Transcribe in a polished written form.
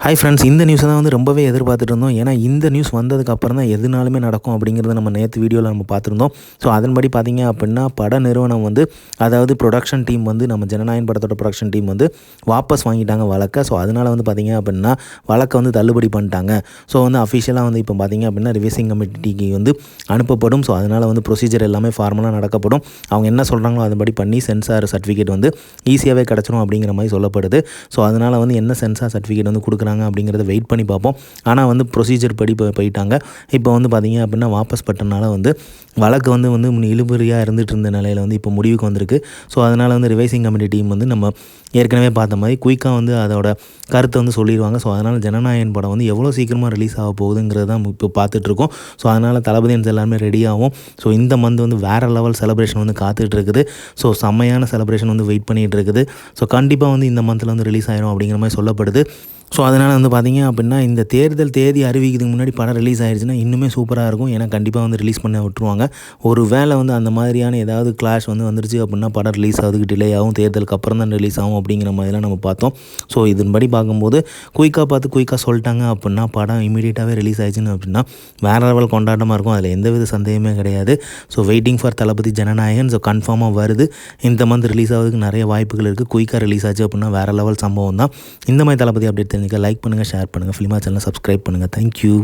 Hi friends, இந்த நியூஸை தான் வந்து ரொம்பவே எதிர்பார்த்துட்டு இருந்தோம். ஏன்னா இந்த நியூஸ் வந்ததுக்கு அப்புறம் தான் எதுனாலுமே நடக்கும் அப்படிங்கிறத நம்ம நேற்று வீடியோவில் நம்ம பார்த்துருந்தோம். ஸோ அதன்படி பார்த்தீங்க அப்படின்னா பட நிறுவனம் வந்து, அதாவது ப்ரொடக்ஷன் டீம் வந்து, நம்ம ஜனநாயகன் படத்தோட ப்ரொடக்ஷன் டீம் வந்து வாபஸ் வாங்கிட்டாங்க வழக்கை. ஸோ அதனால் வந்து பார்த்தீங்க அப்படின்னா வழக்கை வந்து தள்ளுபடி பண்ணிட்டாங்க. ஸோ வந்து அஃபிஷியலாக வந்து இப்போ பார்த்தீங்க அப்படின்னா ரிவைசிங் கமிட்டிக்கு வந்து அனுப்பப்படும். ஸோ அதனால் வந்து ப்ரொசீஜர் எல்லாமே ஃபார்மலாக நடக்கப்படும். அவங்க என்ன சொல்கிறாங்களோ அதன்படி பண்ணி சென்சார் சர்டிஃபிகேட் வந்து ஈஸியாகவே கிடச்சிரும் அப்படிங்கிற மாதிரி சொல்லப்படுது. ஸோ அதனால் வந்து என்ன சென்சார் சர்டிஃபிகேட் வந்து கொடுக்குறாங்க அப்படிங்கிறத வெயிட் பண்ணி பார்ப்போம். ஆனால் வந்து ப்ரொசீஜர் படி போயிட்டாங்க. இப்போ வந்து பார்த்திங்க அப்படின்னா வாபஸ் பட்டனால வந்து வழக்கு வந்து இழுபறியாக இருந்துகிட்டு இருந்த நிலையில் வந்து இப்போ முடிவுக்கு வந்திருக்கு. ஸோ அதனால் வந்து ரிவைசிங் கமிட்டி டீம் வந்து நம்ம ஏற்கனவே பார்த்த மாதிரி குயிக்காக வந்து அதோட கருத்தை வந்து சொல்லிடுவாங்க. ஸோ அதனால் ஜனநாயகன் படம் வந்து எவ்வளோ சீக்கிரமாக ரிலீஸ் ஆக போகுதுங்கிறது தான் இப்போ பார்த்துட்ருக்கோம். ஸோ அதனால் தளபதியன்ஸ் எல்லாருமே ரெடியாகும். ஸோ இந்த மந்த் வந்து வேறு லெவல் செலிப்ரேஷன் வந்து காத்துட்டு இருக்குது. ஸோ செம்மையான செலிப்ரேஷன் வந்து வெயிட் பண்ணிகிட்டு இருக்குது. ஸோ கண்டிப்பாக வந்து இந்த மந்தில் வந்து ரிலீஸ் ஆயிரும் அப்படிங்கிற மாதிரி சொல்லப்படுது. ஸோ அதனால் வந்து பார்த்திங்க அப்படின்னா இந்த தேர்தல் தேதி அறிவிக்கிறதுக்கு முன்னாடி படம் ரிலீஸ் ஆகிடுச்சுன்னா இன்னுமே சூப்பராக இருக்கும். ஏன்னா கண்டிப்பாக வந்து ரிலீஸ் பண்ண விட்டுருவாங்க. ஒரு வேளை வந்து அந்த மாதிரியான ஏதாவது கிளாஷ் வந்து வந்துருச்சு அப்படின்னா படம் ரிலீஸ் ஆகுதுக்கு டிலே ஆகும், தேர்தலுக்கு அப்புறம் தான் ரிலீஸ் ஆகும் அப்படிங்கிற மாதிரிலாம் நம்ம பார்த்தோம். ஸோ இதன்படி பார்க்கும்போது குயிக்காக சொல்லிட்டாங்க அப்படின்னா படம் இமீடியட்டாகவே ரிலீஸ் ஆயிடுச்சுன்னு அப்படின்னா வேறு லெவல் கொண்டாட்டமாக இருக்கும். அதில் எந்தவித சந்தேகமே கிடையாது. So waiting for Thalapathy Jananayagan. So கன்ஃபார்மாக வருது. இந்த மந்த் ரிலீஸ் ஆகிறதுக்கு நிறைய வாய்ப்புகள் இருக்குது. குயிக்காக ரிலீஸ் ஆச்சு அப்படின்னா வேறு லெவல் சம்பவம் தான். இந்த மாதிரி தளபதி அப்டேட் தெரிஞ்சுக்க லைக் பண்ணுங்கள், ஷேர் பண்ணுங்கள், ஃபிலிமா சேனலை சப்ஸ்கிரைப் பண்ணுங்கள். தேங்க்யூ.